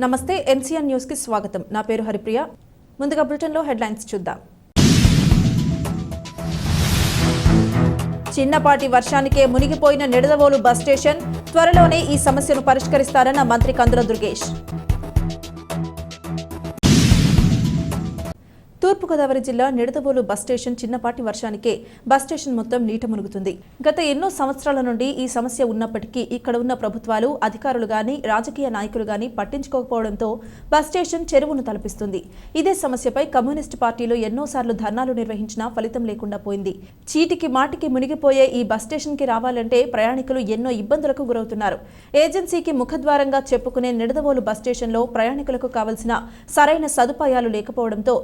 నమస్తే NCR news కి స్వాగతం. నా పేరు హరిప్రియ. ముందుగా బులెటిన్ లో హెడ్లైన్స్ చూద్దాం. చిన్నపాటి వర్షానికే మునిగిపోయిన నిడదవోలు బస్ స్టేషన్, త్వరలోనే ఈ సమస్యను పరిష్కరిస్తారన్న మంత్రి కందుల దుర్గేష్. తూర్పుగోదావరి జిల్లా నిడదవోలు బస్ స్టేషన్ చిన్నపాటి వర్షానికే బస్ స్టేషన్ మొత్తం నీట మునుగుతుంది. గత ఎన్నో సంవత్సరాల నుండి ఈ సమస్య ఉన్నప్పటికీ ఇక్కడ ఉన్న ప్రభుత్వాలు, అధికారులు గాని, రాజకీయ నాయకులు గాని పట్టించుకోకపోవడంతో బస్ స్టేషన్ చెరువును తలపిస్తుంది. ఇదే సమస్యపై కమ్యూనిస్టు పార్టీలు ఎన్నోసార్లు ధర్నాలు నిర్వహించినా ఫలితం లేకుండా పోయింది. చీటికి మాటికి మునిగిపోయే ఈ బస్ స్టేషన్ కి రావాలంటే ప్రయాణికులు ఎన్నో ఇబ్బందులకు గురవుతున్నారు. ఏజెన్సీకి ముఖద్వారంగా చెప్పుకునే నిడదవోలు బస్ స్టేషన్లో ప్రయాణికులకు కావలసిన సరైన సదుపాయాలు లేకపోవడంతో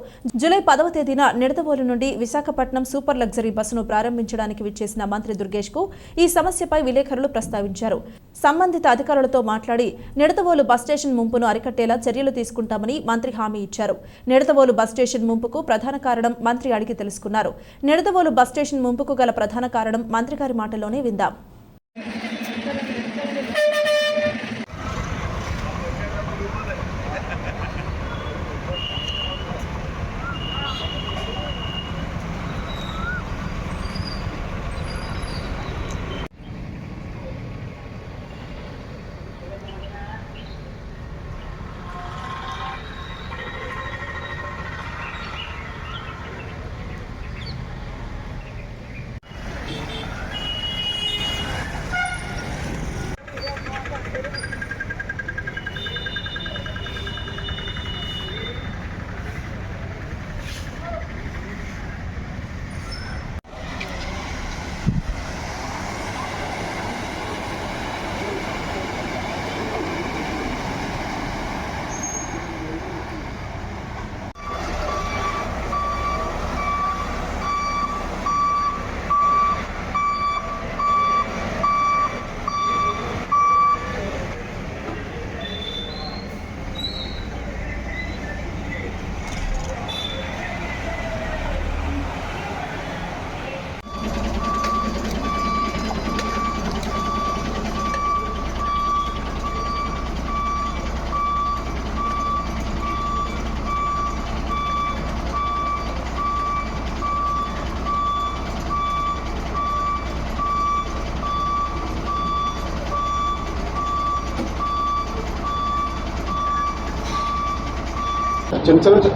జూలై 10వ తేదీన నిడదవోలు నుండి విశాఖపట్నం సూపర్ లగ్జరీ బస్సును ప్రారంభించడానికి విచ్చేసిన మంత్రి దుర్గేష్ కు ఈ సమస్యపై విలేకరులు ప్రస్తావించారు. సంబంధిత అధికారులతో మాట్లాడి నిడదవోలు బస్ స్టేషన్ ముంపును అరికట్టేలా చర్యలు తీసుకుంటామని మంత్రి హామీ ఇచ్చారు. నిడదవోలు బస్ స్టేషన్ ముంపుకు ప్రధాన కారణం మంత్రి అడిగి తెలుసుకున్నారు. నిడదవోలు బస్ స్టేషన్ ముంపుకు గల ప్రధాన కారణం మంత్రి గారి మాటల్లోనే విందాం.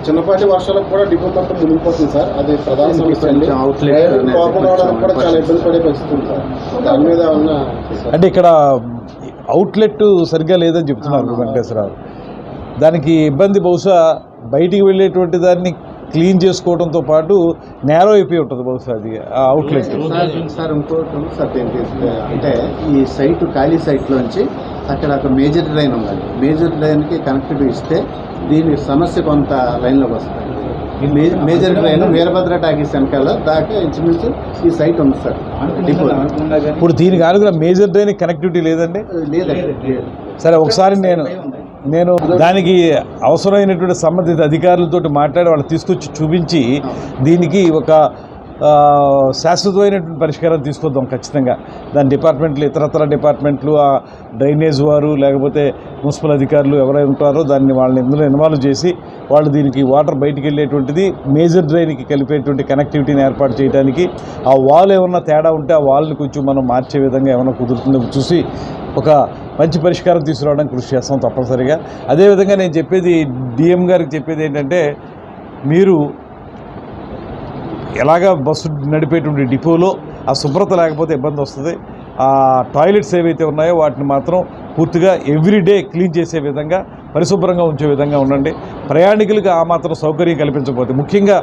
చిన్నపాటి వర్షాలకు కూడా డిపో మొత్తం మునిగిపోతుంది సార్. అది ప్రధాన సమస్య అండి. కూడా చాలా ఇబ్బంది పడే పరిస్థితి ఉంది సార్. దాని మీద ఉన్న అంటే ఇక్కడ అవుట్లెట్ సరిగ్గా లేదని చెప్తున్నారు వెంకటేశ్వరరావు. దానికి ఇబ్బంది బహుశా బయటికి వెళ్ళేటువంటి దాన్ని క్లీన్ చేసుకోవడంతో పాటు నేరో అయిపోయి ఉంటుంది బహుశా అది అవుట్లెట్ సార్. ఇంకోటి సార్ అంటే ఈ సైట్ ఖాళీ సైట్లోంచి అక్కడ ఒక మేజర్ డ్రైన్ ఉందండి. మేజర్ డ్రైన్కి కనెక్టివిటీ ఇస్తే దీని సమస్య కొంత లైన్లోకి వస్తుంది. ఈ మేజర్ డ్రైన్ వీరభద్ర టాకీస్ వెనకాల దాకా ఇంచుమించు ఈ సైట్ ఉంది సార్. ఇప్పుడు దీనికి అనుగుణ మేజర్ డ్రైన్ కనెక్టివిటీ లేదండి. లేదండి. సరే, ఒకసారి నేను దానికి అవసరమైనటువంటి సంబంధిత అధికారులతో మాట్లాడి వాళ్ళు తీసుకొచ్చి చూపించి దీనికి ఒక శాశ్వతమైనటువంటి పరిష్కారం తీసుకొద్దాం ఖచ్చితంగా. దాని డిపార్ట్మెంట్లు, ఇతరత్ర డిపార్ట్మెంట్లు, ఆ డ్రైనేజ్ వారు లేకపోతే మున్సిపల్ అధికారులు ఎవరైనా ఉంటారో దాన్ని వాళ్ళని ఇందులో ఇన్వాల్వ్ చేసి వాళ్ళు దీనికి వాటర్ బయటికి వెళ్ళేటువంటిది మేజర్ డ్రైన్కి కలిపేటువంటి కనెక్టివిటీని ఏర్పాటు చేయడానికి, ఆ వాల్ ఏమన్నా తేడా ఉంటే ఆ వాల్ని కొంచెం మనం మార్చే విధంగా ఏమైనా కుదురుతుందో చూసి ఒక మంచి పరిష్కారం తీసుకురావడానికి కృషి చేస్తాం తప్పనిసరిగా. అదేవిధంగా నేను చెప్పేది డిఎం గారికి చెప్పేది ఏంటంటే, మీరు ఎలాగా బస్సు నడిపేటువంటి డిపోలో ఆ శుభ్రత లేకపోతే ఇబ్బంది వస్తుంది. ఆ టాయిలెట్స్ ఏవైతే ఉన్నాయో వాటిని మాత్రం పూర్తిగా ఎవ్రీడే క్లీన్ చేసే విధంగా, పరిశుభ్రంగా ఉంచే విధంగా ఉండండి. ప్రయాణికులకు ఆ మాత్రం సౌకర్యం కల్పించకపోతే, ముఖ్యంగా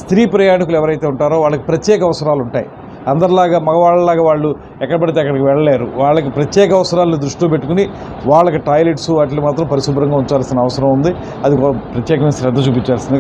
స్త్రీ ప్రయాణికులు ఎవరైతే ఉంటారో వాళ్ళకి ప్రత్యేక అవసరాలు ఉంటాయి. అందరిలాగా మగవాళ్ళలాగా వాళ్ళు ఎక్కడ పడితే అక్కడికి వెళ్ళలేరు. వాళ్ళకి ప్రత్యేక అవసరాలను దృష్టిలో పెట్టుకుని వాళ్ళకి టాయిలెట్స్ వాటిని మాత్రం పరిశుభ్రంగా ఉంచాల్సిన అవసరం ఉంది. అది ప్రత్యేకమైన శ్రద్ధ చూపించాల్సింది.